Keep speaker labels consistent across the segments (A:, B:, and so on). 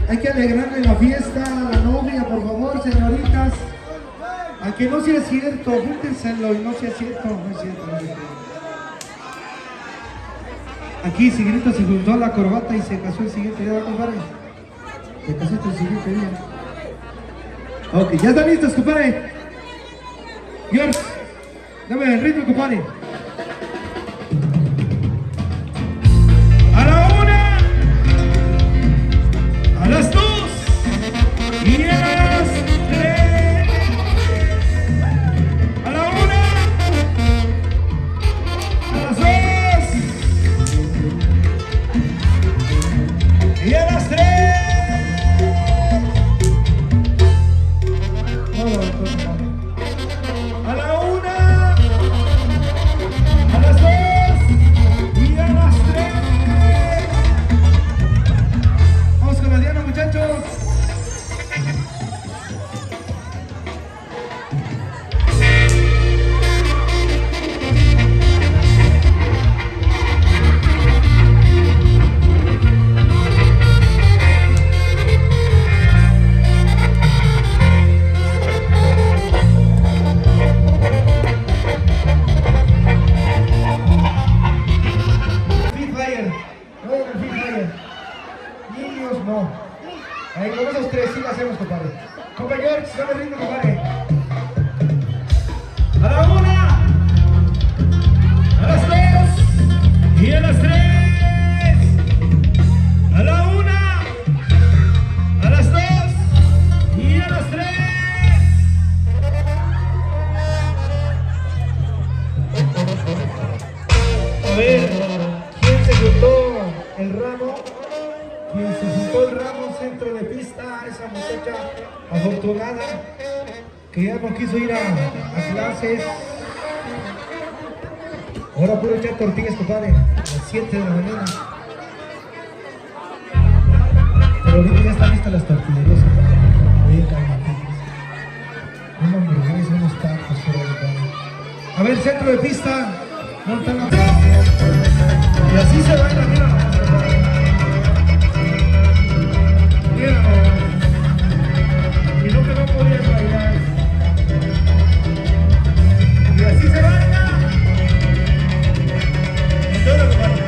A: Hay que alegrarle la fiesta a la novia, por favor, señoritas. A que no sea cierto, júntenselo y no sea cierto, no es cierto, no es cierto. Aquí Sigrita se juntó a la corbata y se casó el siguiente día, compadre. Se casaste el siguiente día. Ok, ya están listos, compadre. George, dame el ritmo, compadre.
B: A la una, a las dos y a las tres. A la una, a las dos y a las tres. A la una, a las dos y a las tres.
A: Vamos con la Diana, muchachos. Free Fire. No hay Free Fire. Niños, no. Ahí con esos tres sí la hacemos, compadre. Compañeros, dame el ritmo, compadre.
B: A la una, a las dos y a las tres. A la una, a las dos y a las tres.
A: A ver, ¿quién se juntó el ramo? ¿Quién se juntó el ramo centro de pista? Esa muchacha afortunada que ya no quiso ir a clases. Ahora puro echar tortillas, compadre, a las 7 de la mañana. Pero ahorita ya están listas las tortillerías, compadre. Bien calientitas. Una hamburguesa, unos tacos, pero compadre. A ver, centro de pista. Montan la... Y así se baila, mira nomás, compadre. Mira nomás. Y no que no podías bailar. Y así se baila. Entonces, compadre.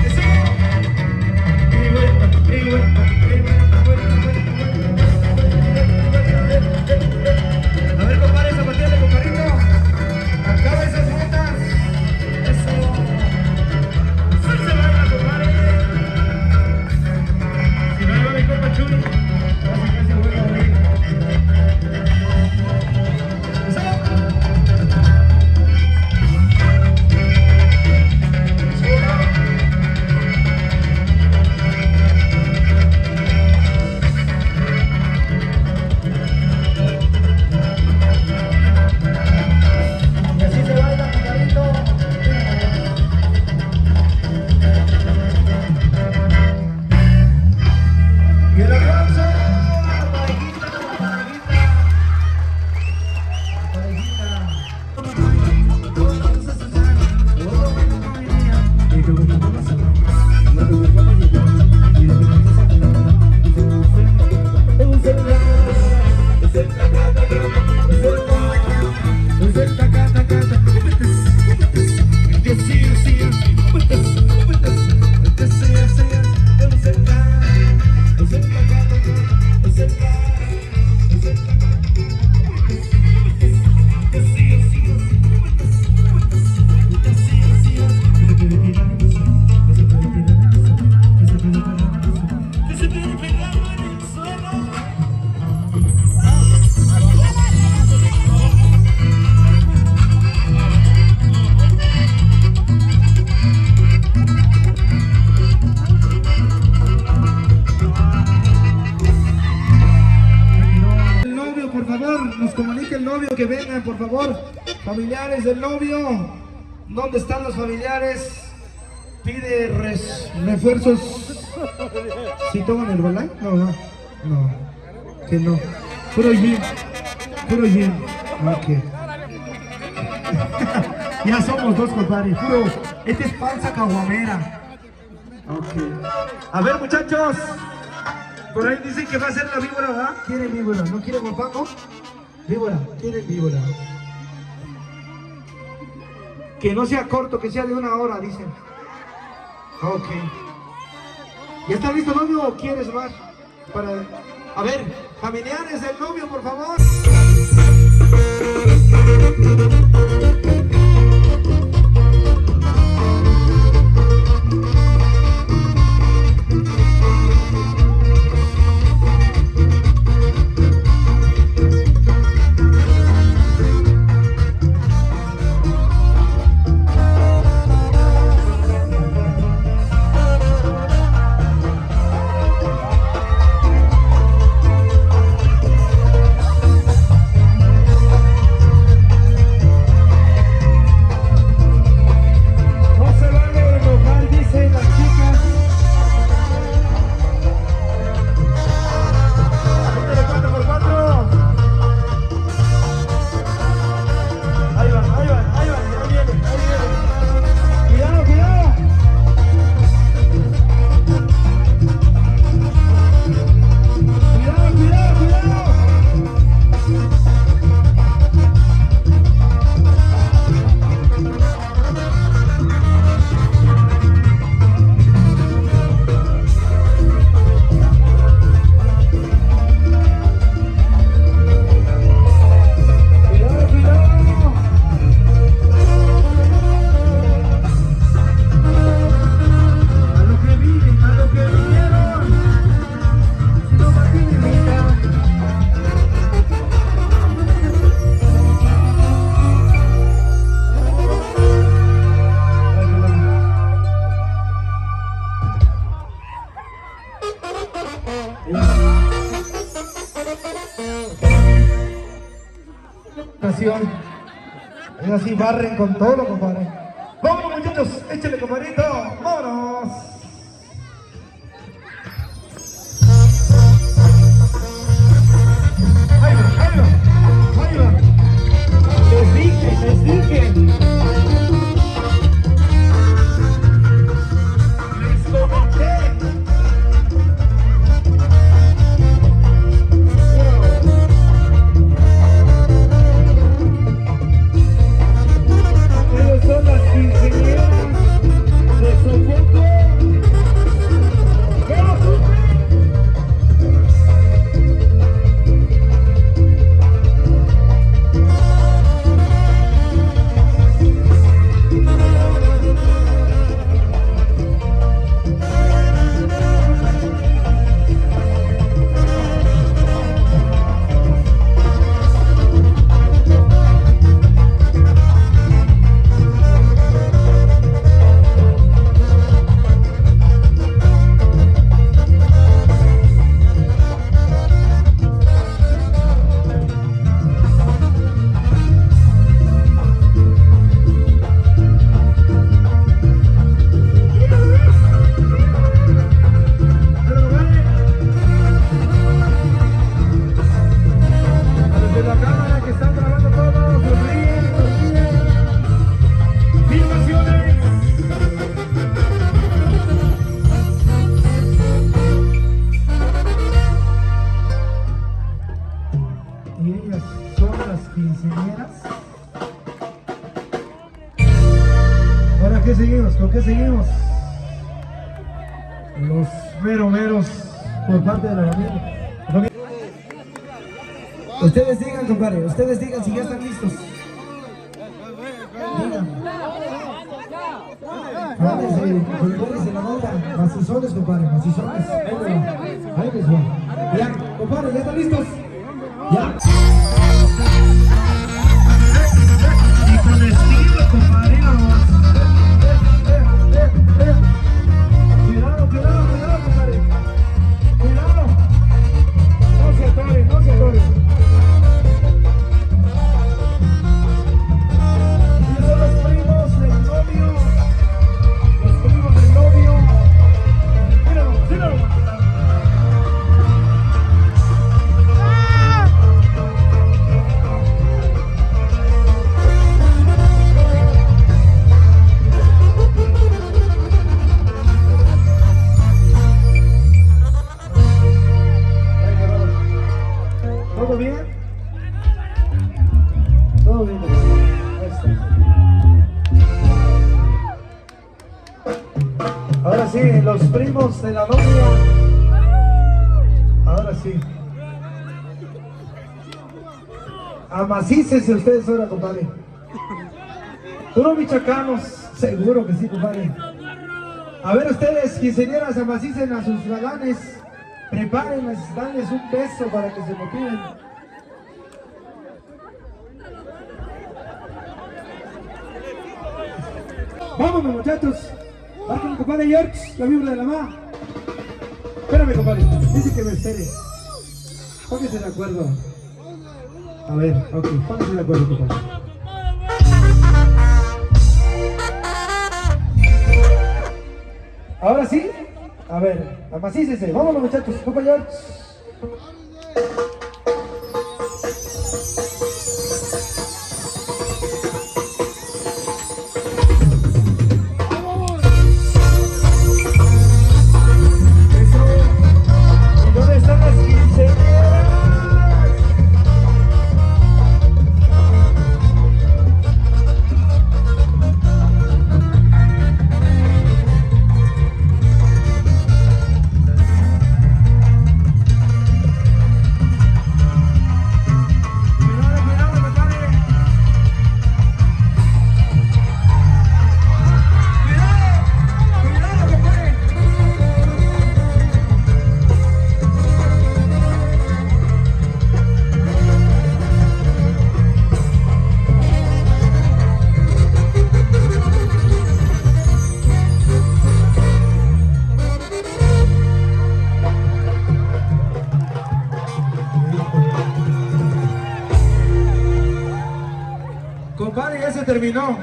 A: Eso. Y vuelta, y vuelta, y vuelta, vuelta. A ver, compadre, zapateale, compadrito. Acaba esas botas. Eso. que vengan, por favor. Familiares del novio. ¿Dónde están los familiares? Pide refuerzos. ¿Sí toman el balay? No, no. No. Que no. Puro gin. Puro gin. Ok. Ya somos dos, compadre. Puro. Este es panza caguamera. Ok. A ver, muchachos. Por ahí dicen que va a ser la víbora, ¿verdad? ¿Quiere víbora? ¿No quiere guapango? Víbora. ¿Quiere víbora? Que no sea corto, que sea de 1 hora, dicen. Ok. ¿Ya está listo, novio, o quieres más? A ver, familiares del novio, por favor. Es así, barren con todo, compadre. Vámonos, muchachos, échale, compadrito. Vámonos. Ahí va, ahí va, ahí va. Les dije, les dije. Les comenté. Son las quinceañeras de Sopoco. ¿Qué seguimos? ¿Con qué seguimos? Los meros por parte de la familia. Ustedes digan, compadre, ustedes digan si ya están listos. Digan. Pónganse la nota, macizones, compadre, macizones. Ahí les va. Ya, compadre, ¿ya están listos? Ya. Y con estilo, compadre, vamos. Cuidado, compadre. Cuidado. No se atoren. sí, los primos de la novia. Ahora sí. Amacícense ustedes ahora, compadre. Puro michoacanos, seguro que sí, compadre. A ver ustedes, quinceañeras, amacicen a sus galanes. Prepárenles, danles un beso para que se motiven. Vámonos, muchachos. Va con mi compadre George, la vibra de la ma. Espérame, compadre. Dice que me espere. Póngase de acuerdo. A ver, ok, póngase de acuerdo, compadre. Ahora sí, a ver, amacícese. Vámonos, muchachos, compa George. Compadre, ya se terminó.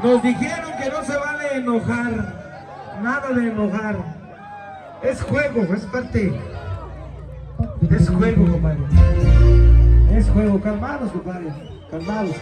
A: Nos dijeron que no se vale enojar. Nada de enojar. Es juego, es parte. Es juego, compadre. Es juego. Calmados, compadre. Calmados.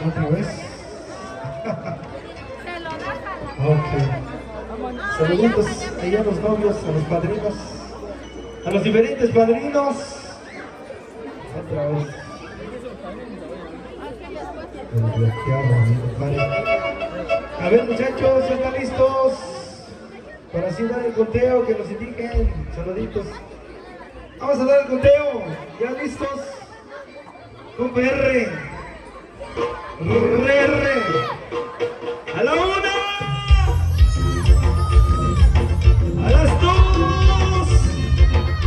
A: ¿Otra vez? Ok. Saluditos allá a los novios, a los padrinos.
B: a los diferentes padrinos. Otra vez. A ver, muchachos, ¿ya están listos? Para así dar el conteo, que nos indiquen. Saluditos. Vamos a dar el conteo. ¿Ya listos? Con R. R. A la 1. A las 2.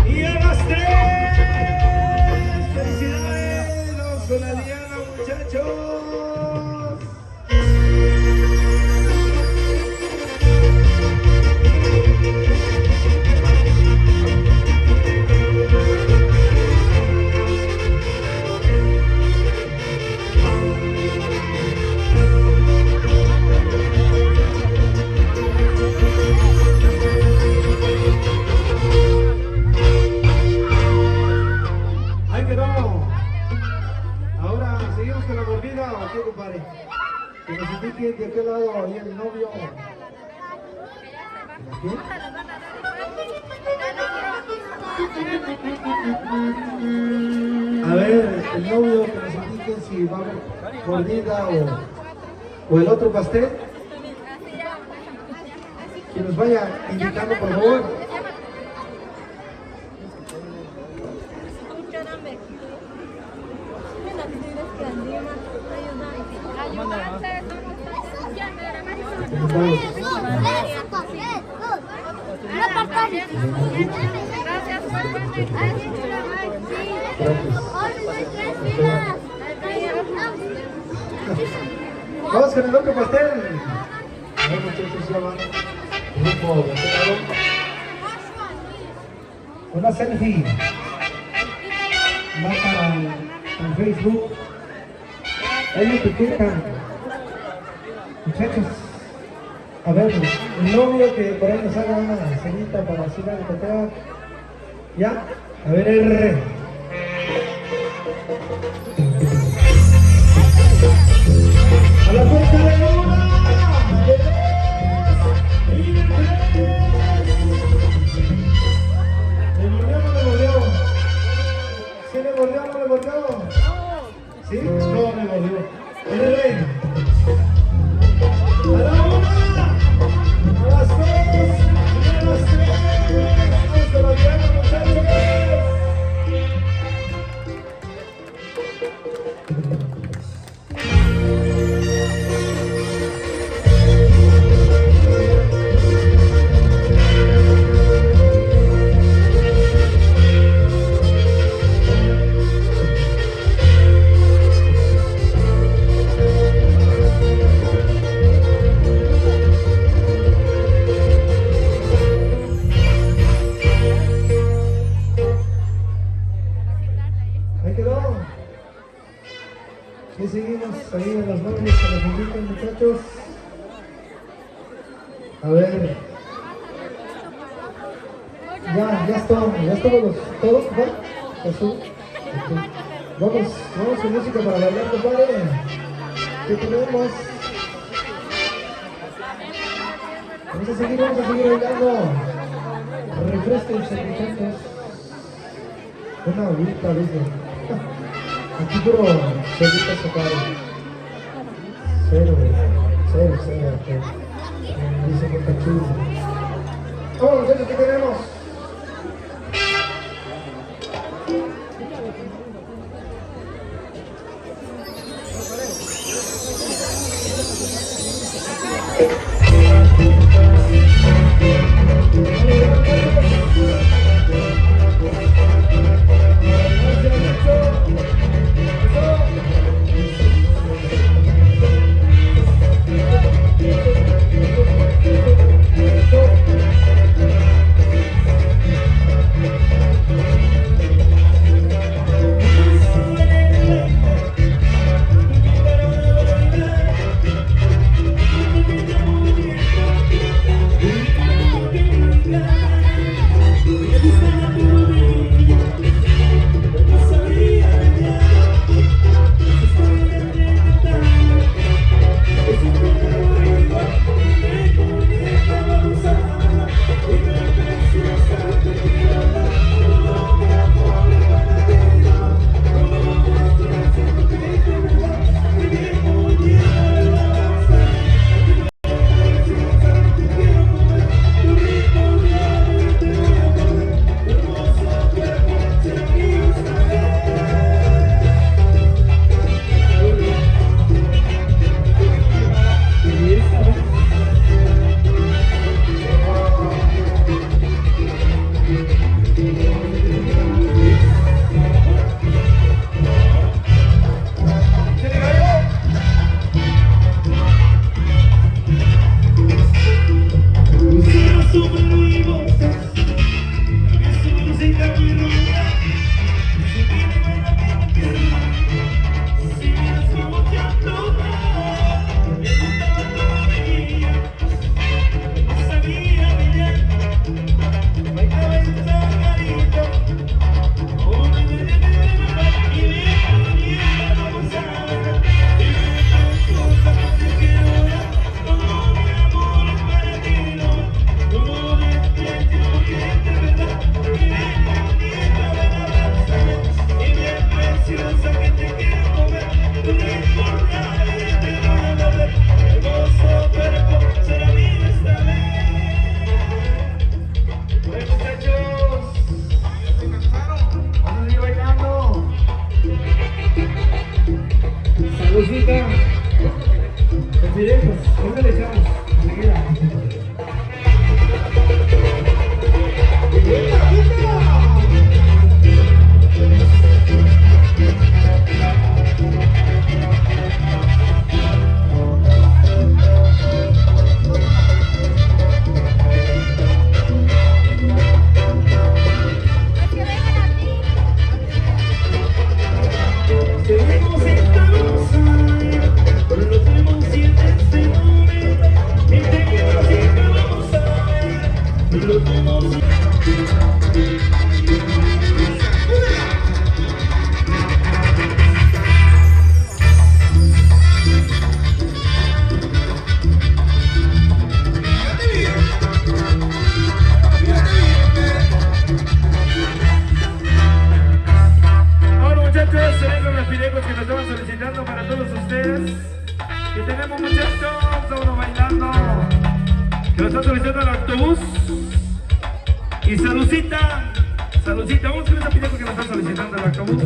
B: Y a las 3. Felicidades. Vamos con la Diana, muchachos. Que nos indique de aquel lado ahí el novio. ¿Aquí? A ver, el novio que nos indique si va a haber mordida o el otro pastel. Que nos vaya indicando, por favor. Vamos con el otro pastel. A ver, muchachos, ya van. Grupo de una selfie. Va para Facebook. Ellos te etiquetan. Muchachos, a ver, el novio que por ahí nos haga una cenita para así la conteo. ¿Ya? A ver, R. A la cuenta de 1, de 2 y de 3. ¿Le mordió o no le mordió? ¿Sí le mordió o no le mordió? ¿Sí? No me mordió. R. A la 1, a las 2 y a las 3. Vamos con la Diana, muchachos. Y seguimos ahí en las novias que nos invitan, muchachos. A ver. Ya estamos todos, ¿va? Jesús. Okay. Vamos con música para bailar, compadre. ¿Qué tenemos? Vamos a seguir bailando. Refresquense, muchachos. Una agüita, dice. Aquí puro solita sacado. Cero. Dice que está chido. Vamos, muchachos, ¿qué tenemos? Ahora muchachos, se ven con los pidecos que nos estaban solicitando para todos ustedes. Que tenemos muchachos, estamos bailando. Que nos están solicitando el autobús. Y saludcita, saludcita, vamos con esa pideco que nos están solicitando el autobús.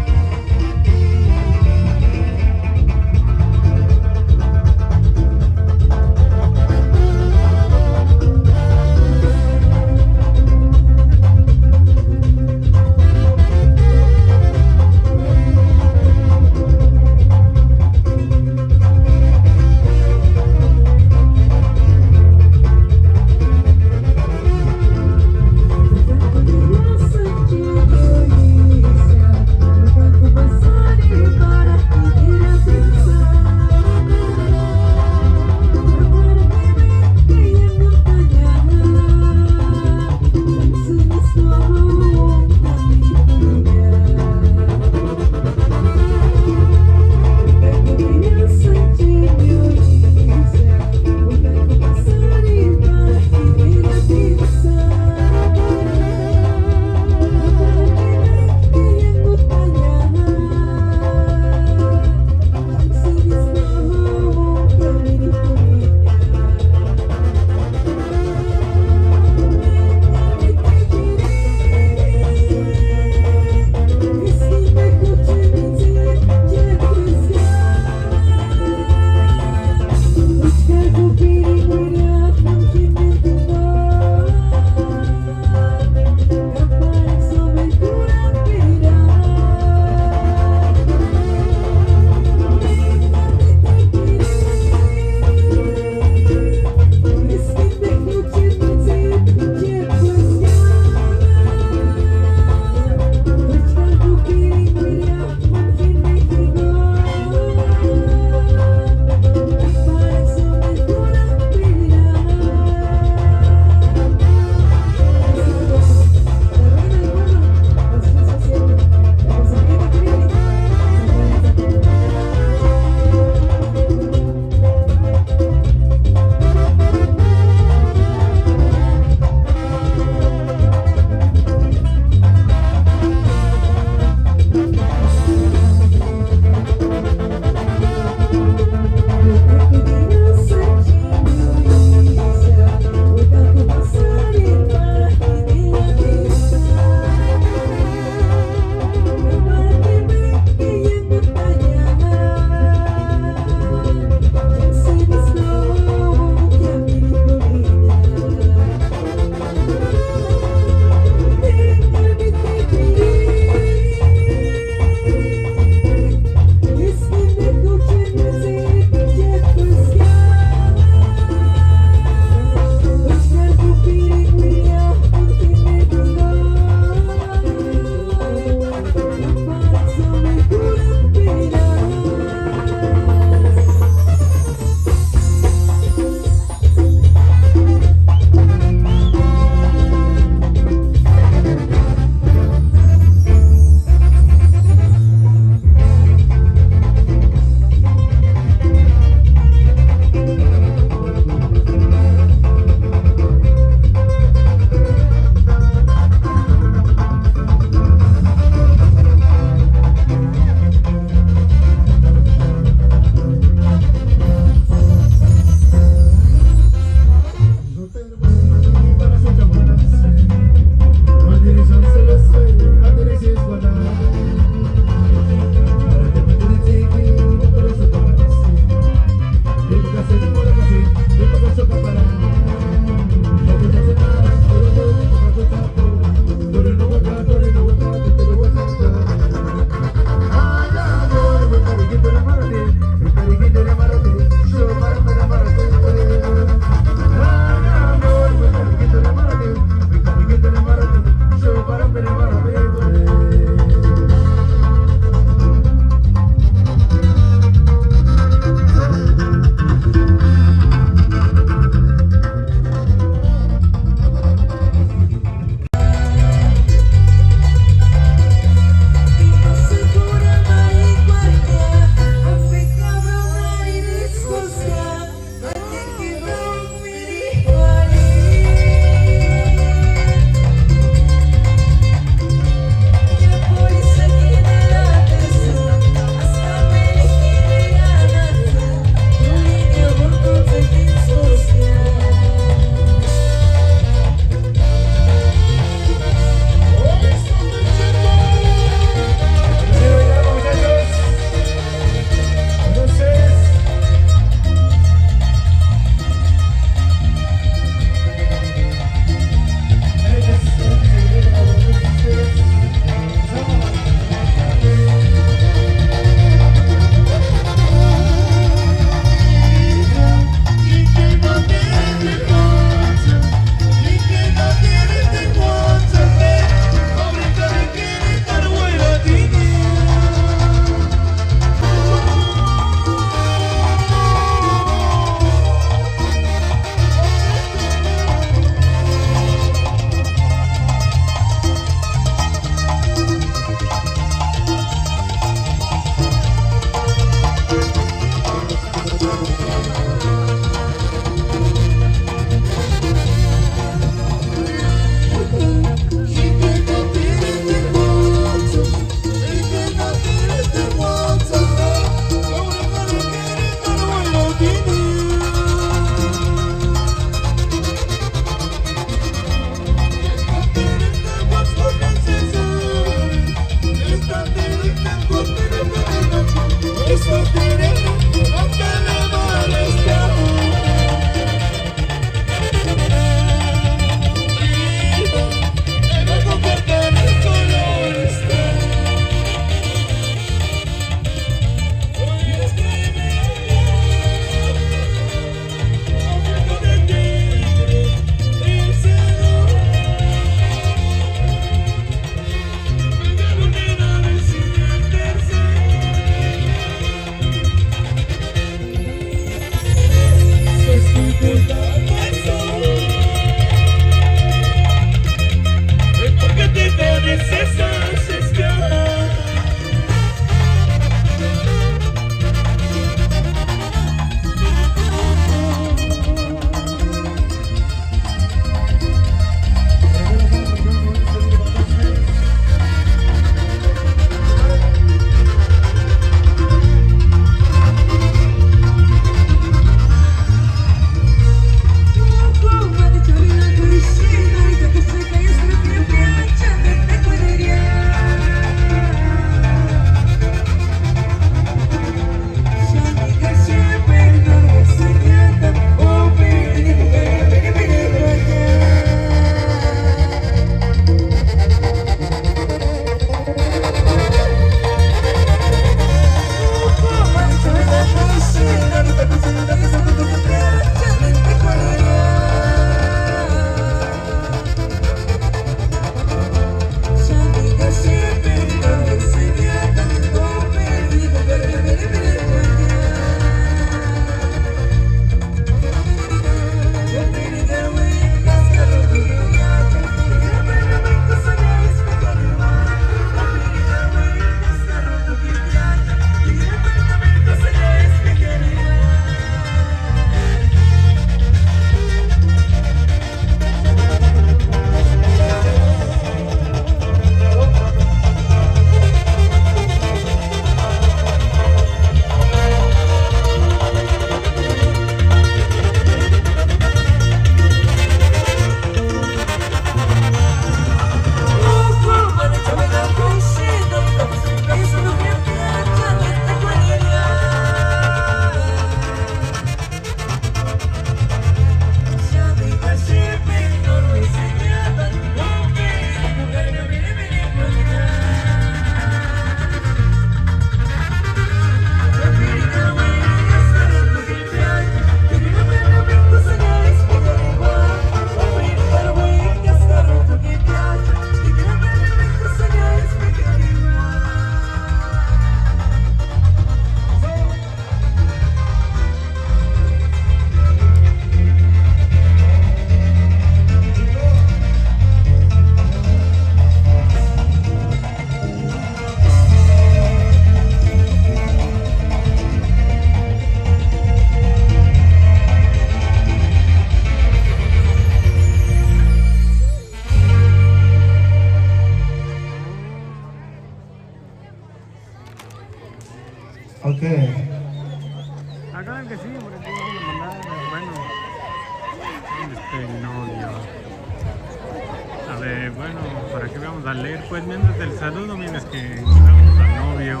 C: bueno, para que vamos a leer, pues mientras del saludo, mientras que encontramos al novio.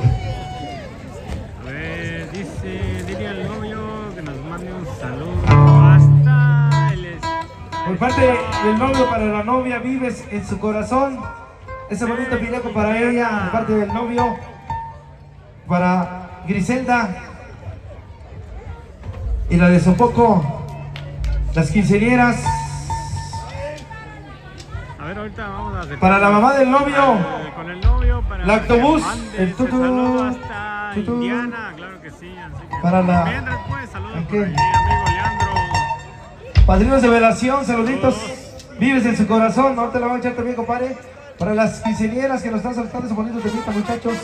C: A ver, diría el novio que nos mande un saludo hasta el
B: Por parte del novio para la novia, vives en su corazón. Ese bonito piropo para ella, por parte del novio, para Griselda. Y la de Sopoco, las quinceañeras.
C: A ver, ahorita vamos a hacer
B: Para la mamá del novio,
C: con el novio, para
B: el autobús,
C: que mande
B: el
C: ese
B: tutu,
C: saludo hasta
B: tutu.
C: Indiana, claro que sí. Así que
B: Para la-
C: mientras, pues, saludos
B: ¿a
C: por
B: qué?
C: allí, amigo Leandro.
B: padrinos de velación, saluditos. Vives en su corazón, no te la van a echar también, compadre. Para las quinceañeras que nos están soltando esos bonitos temitas, muchachos.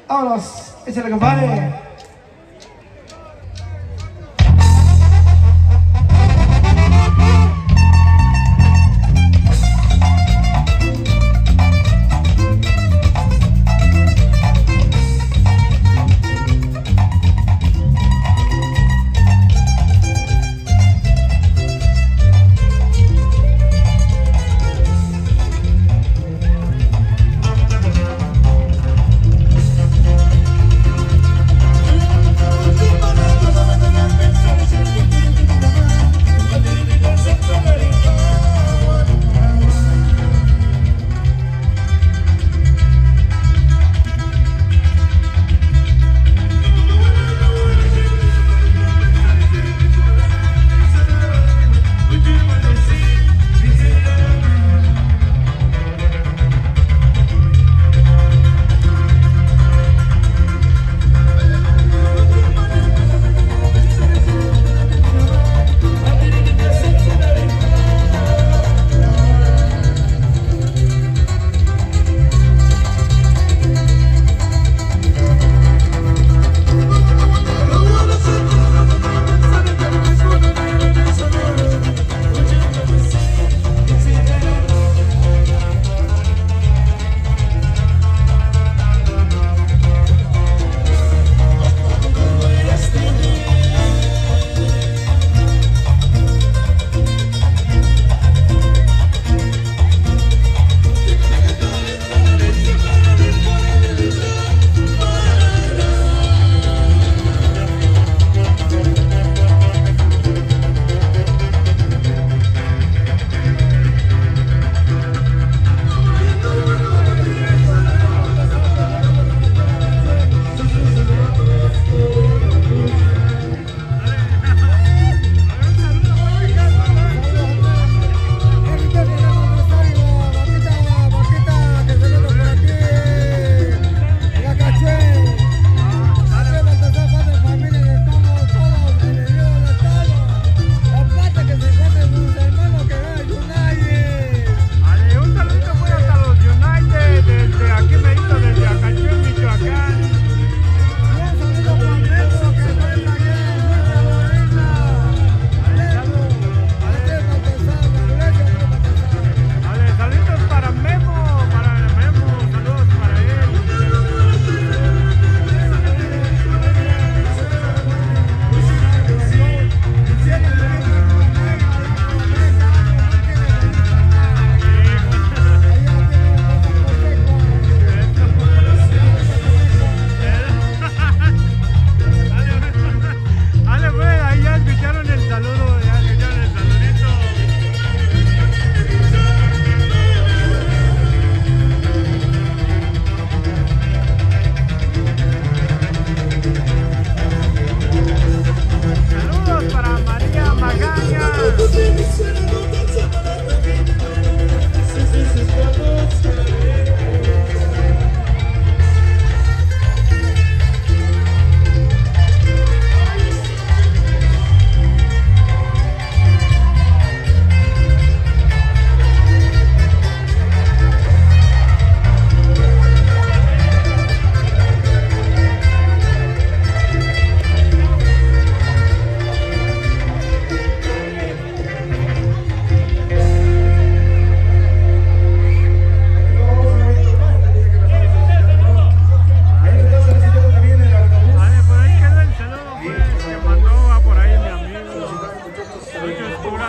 B: Vámonos, échale, compadre.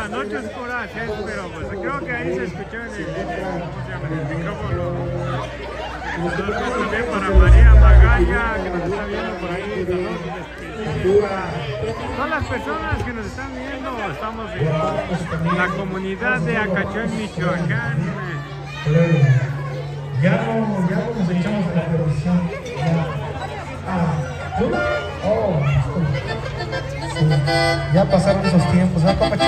C: las noches oscuras, pero pues creo que ahí se escuchó en ¿cómo se llama? En el micrófono. Saludos también para María Magaña, que nos está viendo por ahí. Saludos especiales. Todas las personas que nos están viendo, estamos en la comunidad de Acachón, Michoacán.
A: Ya no nos echamos de la televisión. ¿Tú? Oh, sí. Ya pasaron esos tiempos, ¿ah, papá Chuy?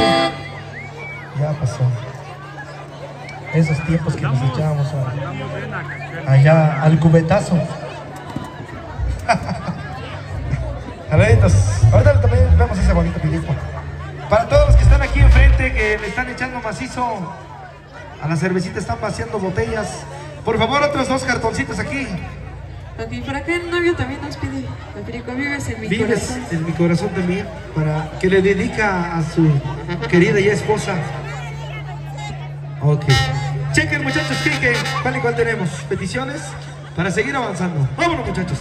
A: Ya pasó. Esos tiempos que nos echábamos allá al cubetazo. A ver, entonces, ahorita también vemos ese bonito videito. Para todos los que están aquí enfrente, que le están echando macizo a la cervecita, están vaciando botellas. Por favor, otros 2 cartoncitos aquí.
D: Ok, por acá el novio también nos pide, Federico, vives en mi
A: Vives
D: corazón.
A: en mi corazón también, para que le dedica a su querida ya esposa. Ok. Chequen, muchachos, ¿cuál y cuál tenemos? Peticiones para seguir avanzando. Vámonos, muchachos.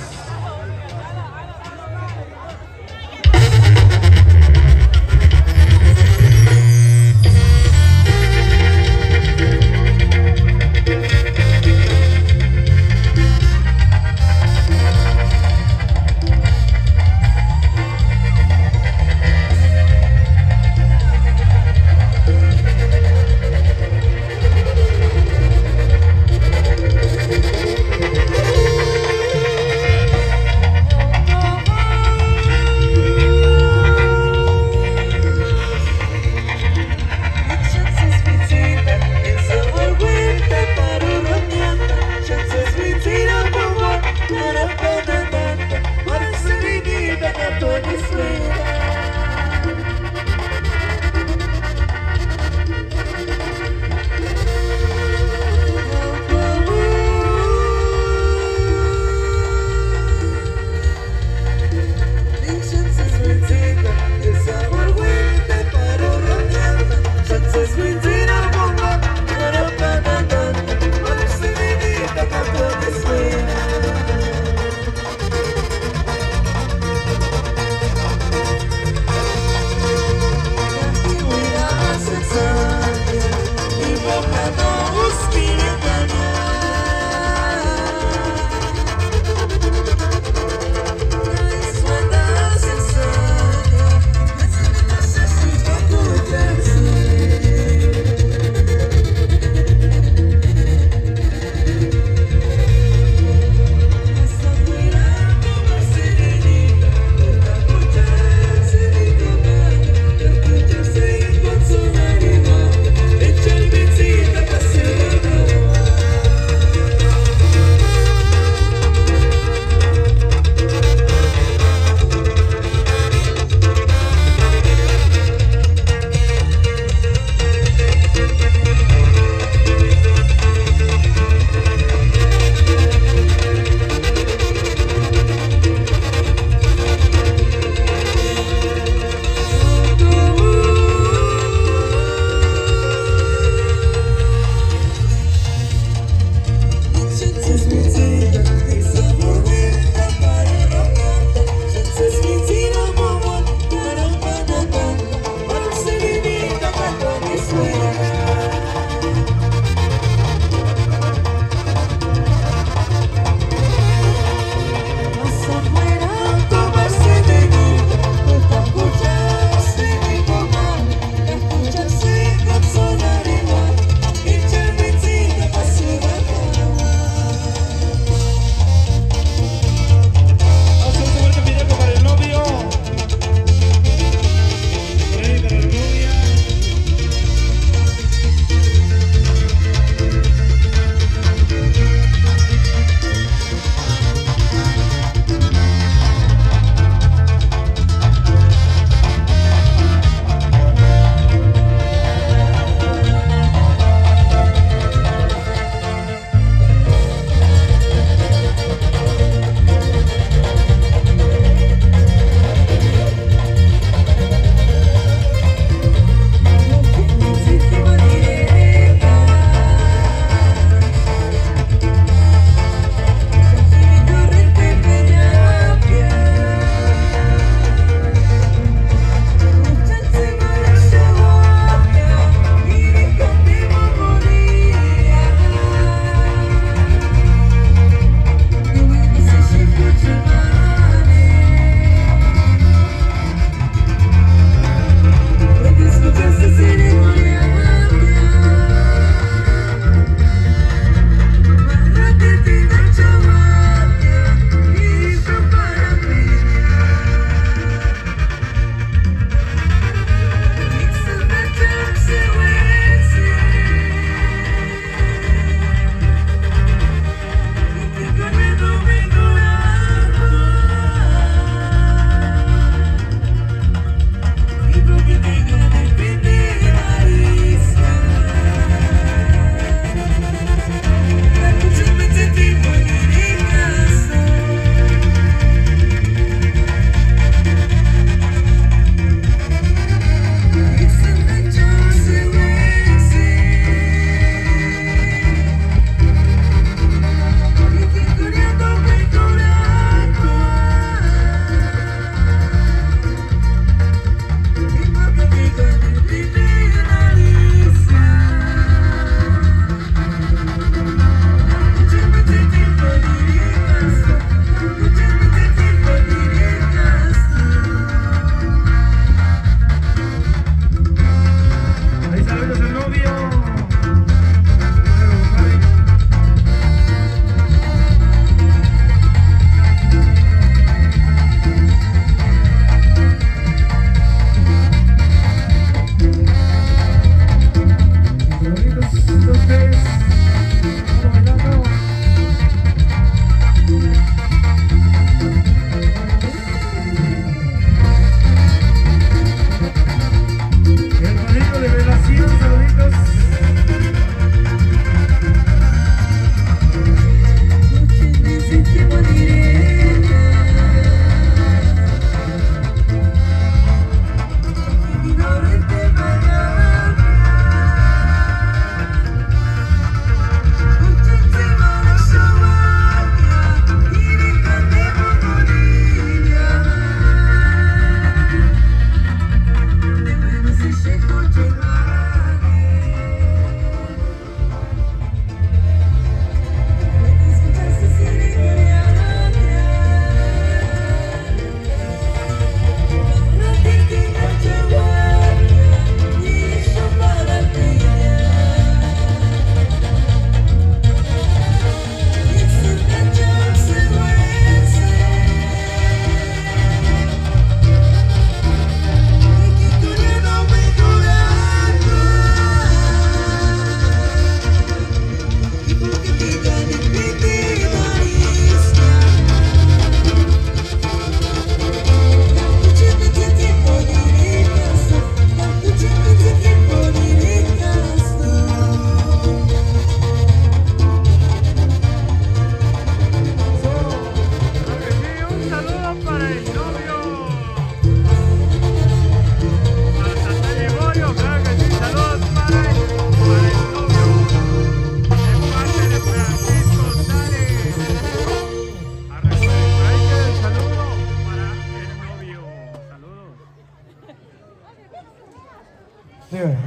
B: Dime.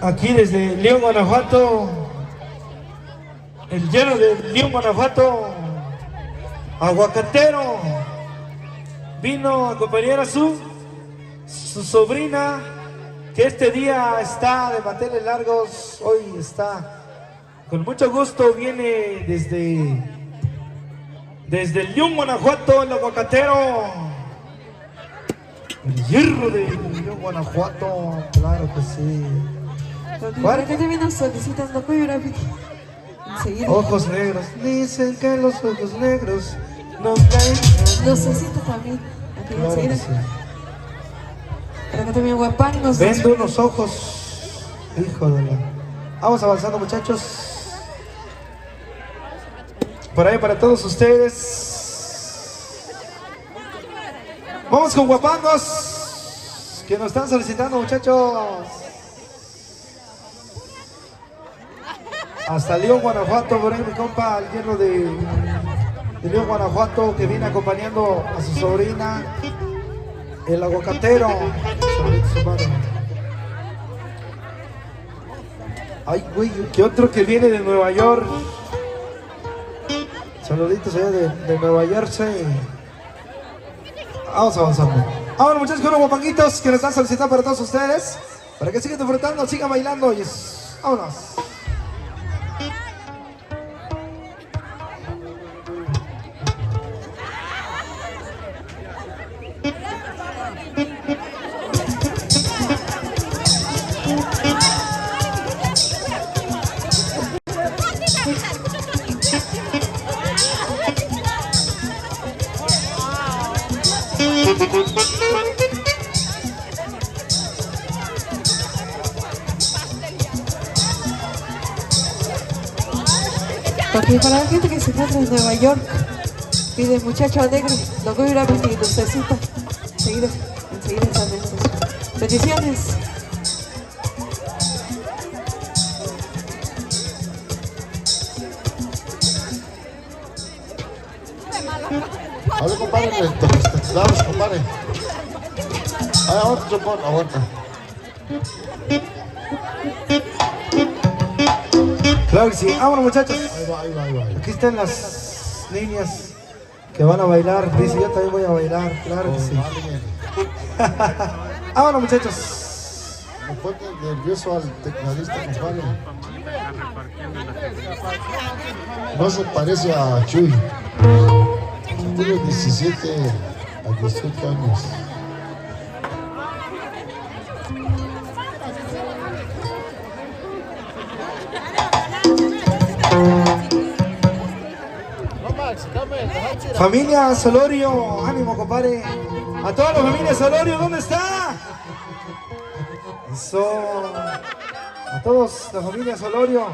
B: Aquí desde León, Guanajuato, el lleno de León, Guanajuato, aguacatero, vino a acompañar a su sobrina, que este día está de manteles largos, hoy está con mucho gusto, viene desde León, Guanajuato, el aguacatero, el hierro de León, Guanajuato, claro que sí.
D: ¿Para qué te vienes solicitando apoyo rápido? Enseguida.
B: Ojos negros, dicen que los ojos negros no caen.
D: Lucecita también. Aquí
B: Claro que
D: enseguida.
B: sí.
D: Para que también guapangos.
B: Vendo unos ojos, hijo de la... Vamos avanzando, muchachos. Por ahí para todos ustedes. Vamos con guapangos que nos están solicitando, muchachos. Hasta León, Guanajuato, por ahí mi compa, el hierro de León, Guanajuato, que viene acompañando a su sobrina, el aguacatero. Saludito, su madre. Ay, güey, que otro que viene de Nueva York. Saluditos allá de Nueva York, sí. Vamos avanzando. Ahora, muchachos, con los guapanguitos que nos están solicitando para todos ustedes, para que sigan disfrutando, sigan bailando. Vámonos.
D: Porque para la gente que se encuentra en Nueva York, pide muchacho alegre, lo que hubiera pedido, lucecita. Enseguida están estos. Bendiciones.
E: A ver, compadre, te damos, compadre. Aguanta, chupón, aguanta.
B: Claro que sí. Vámonos, muchachos.
E: Ahí va, ahí va, ahí va.
B: Aquí están las niñas que van a bailar. Dice, yo también voy a bailar. Claro que sí. Vámonos, muchachos.
E: Me fue nervioso al tecladista, compadre. No se parece a Chuy. Tiene 17 a 18 años.
B: Familia Solorio, ánimo, compadre. A toda la familia Solorio, ¿dónde está? Eso. A todos, la familia Solorio.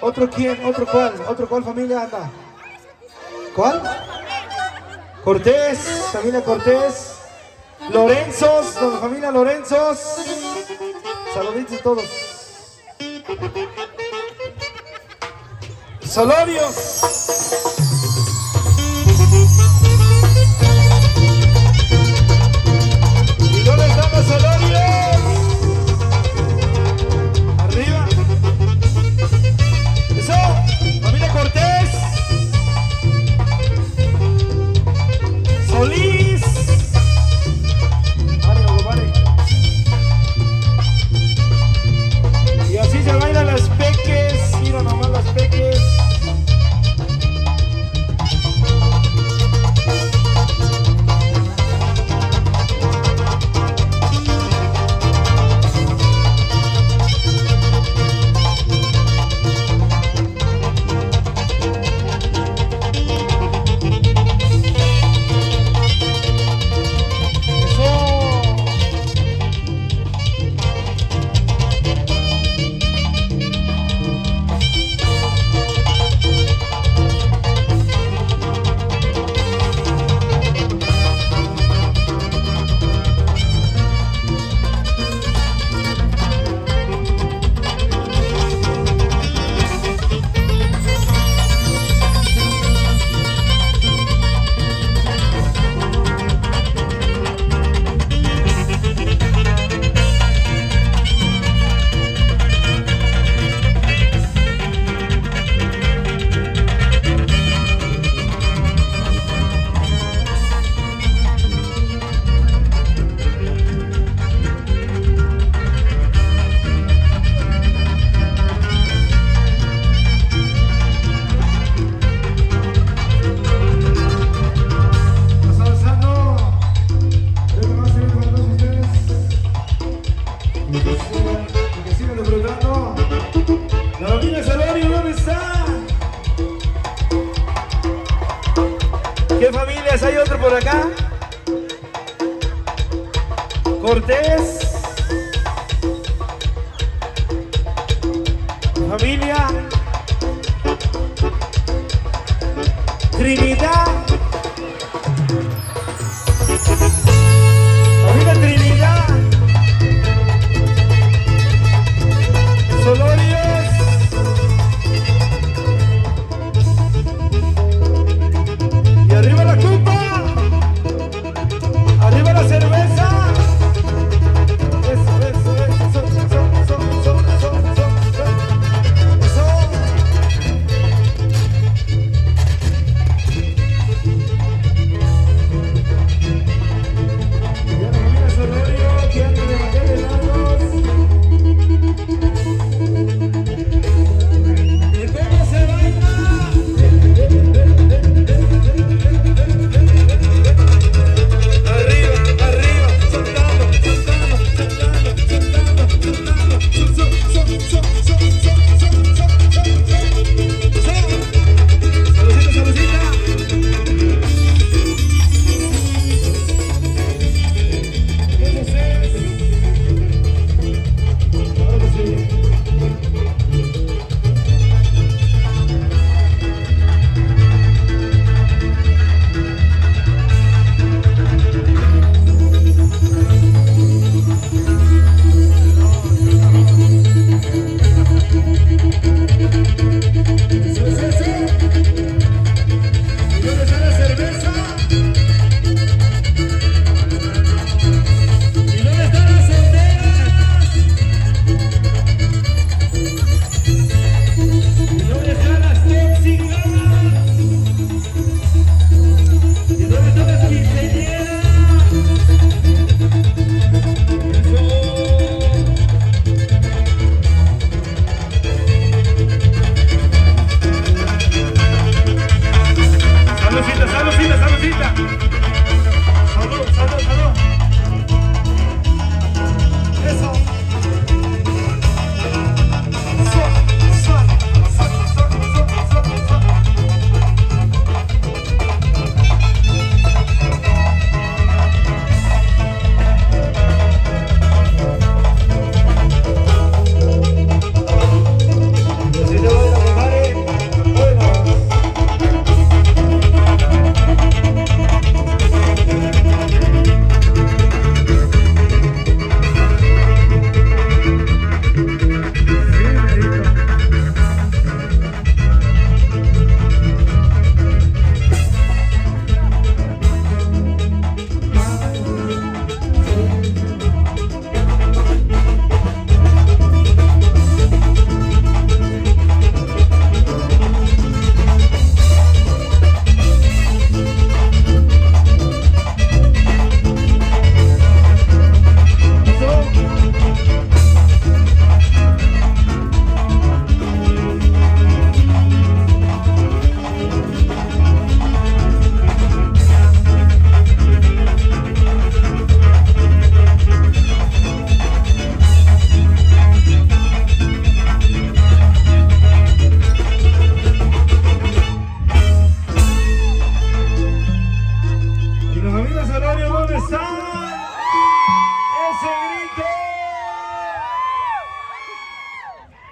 B: ¿Otro quién? ¿Otro cuál? ¿Otro cuál familia anda? ¿Cuál? Cortés, familia Cortés. Lorenzos, la familia Lorenzos. Saluditos a todos. Solorios. ¿Y dónde están los Solorios? Arriba. Eso, familia Cortés. Solís. Ánimo, compadre. Y así se bailan las peques. Mira nomás las peques. Cortés, familia, Trinidad, familia Trinidad, Solorios, y arriba la copa, arriba la cerveza.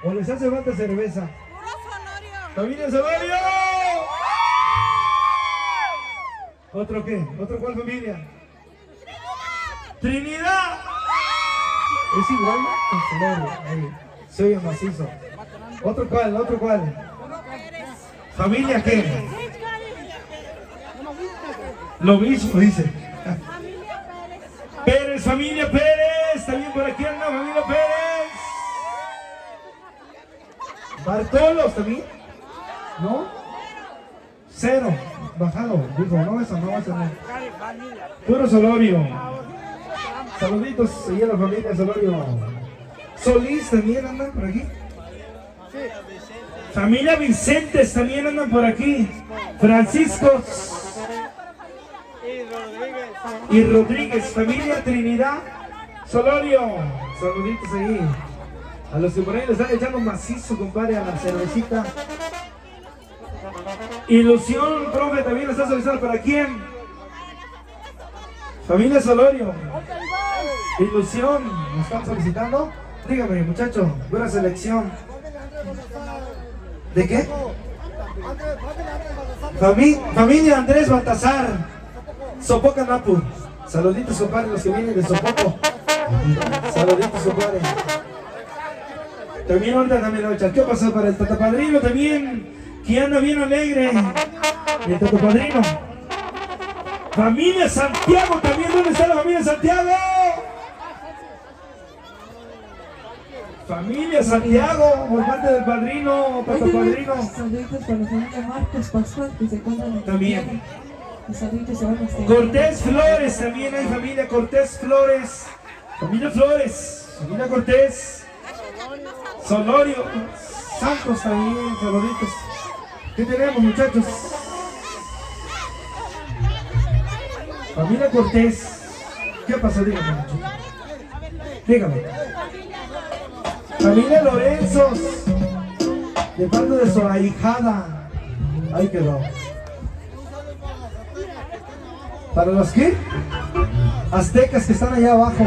B: ¿O les hace falta cerveza? ¡Familia Solorio! ¿Otro qué? ¿Otro cuál familia? ¡Trinidad! ¿Es igual? Con Solorio. Ahí. Se oye macizo. ¿Otro cuál? ¿Otro cuál? ¿Familia qué? Lo mismo dice. Pérez, familia Pérez. También por aquí anda familia Pérez. Bartolos también. ¿No? Cero. Bajado. Digo, no, eso no. Puro Solorio. Saluditos ahí a la familia Solorio. Solís también andan por aquí. Familia Vicentes también andan por aquí. Francisco y Rodríguez, familia Trinidad Solorio. Saluditos ahí. A los que por ahí les están echando macizo, compadre, a la cervecita. Ilusión, profe, también les está solicitando. ¿Para quién? Familia Solorio. Ilusión, ¿nos están solicitando? Dígame, muchacho, buena selección. ¿De qué? Familia Andrés Baltasar, Sopoca Napu. Saluditos, compadre, los que vienen de Sopoco. Saluditos, compadre. También ahorita también lo echan. ¿Qué pasa para el tatapadrino también? Que anda bien alegre. El tatapadrino. Familia Santiago también. ¿Dónde está la familia Santiago? Familia Santiago, por parte del padrino, tatapadrino.
D: Saluditos para la familia Marcos Pascual que se encuentran en
B: También.
D: Y saluditos se van a extender.
B: Cortés Flores, también hay familia Cortés Flores. Familia Flores, familia Cortés. Solorio, Santos también, saluditos. ¿Qué tenemos, muchachos? Familia Cortés. ¿Qué pasó? Dígame, muchachos. Dígame. Familia Lorenzos, de parte de su ahijada. Ahí quedó. ¿Para los qué? Aztecas que están allá abajo.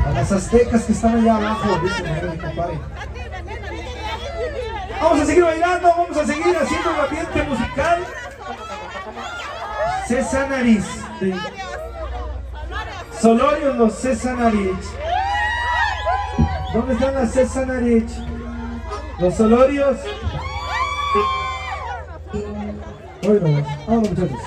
B: A las aztecas que están allá abajo, dice mi compadre. Vamos a seguir bailando, vamos a seguir haciendo el ambiente musical. Cesanarich. Sí. Solorio, los Cesanarich. ¿Dónde están las Cesanarich? Los Solorios. Bueno, vámonos, muchachos.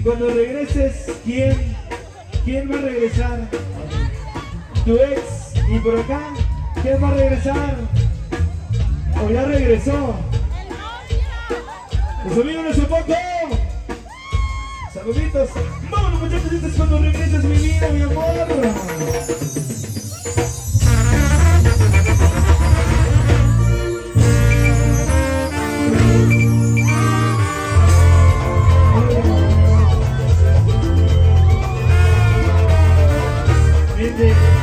B: cuando regreses, ¿quién va a regresar? Tu ex. Y por acá, ¿quién va a regresar? ¿O ya regresó? Los amigos de Sopoco. Saluditos. Vámonos, muchachos, este es cuando regreses, mi vida, mi amor. Vente.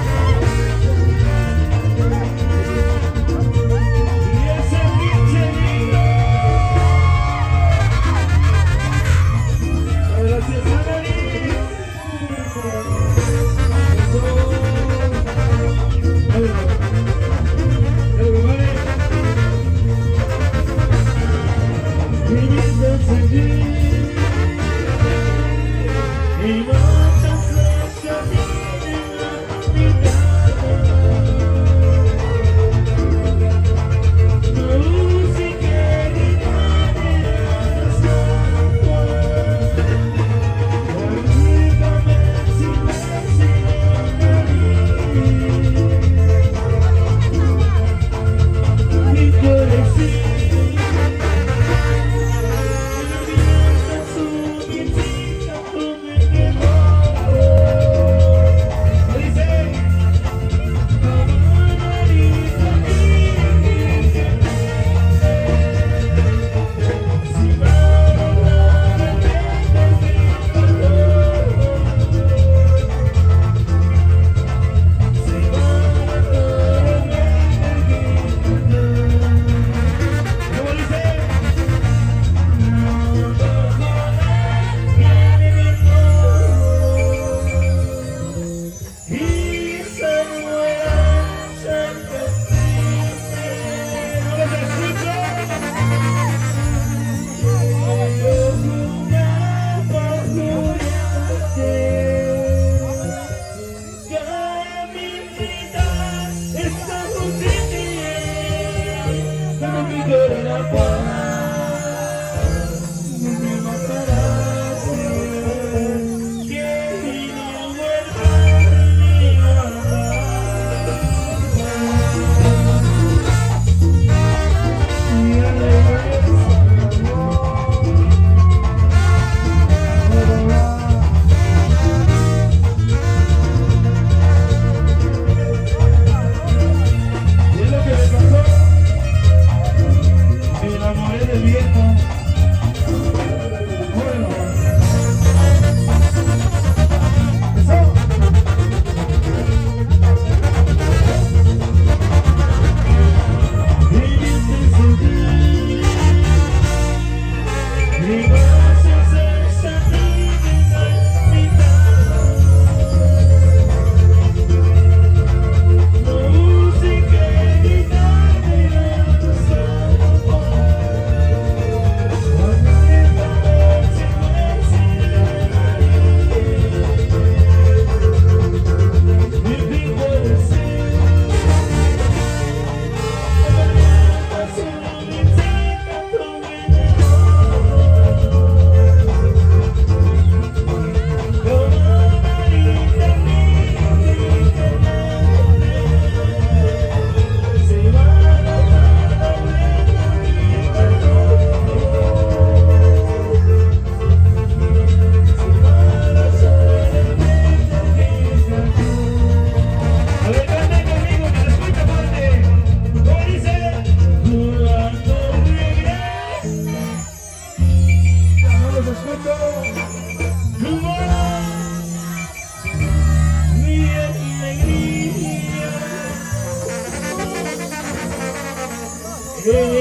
F: Yeah.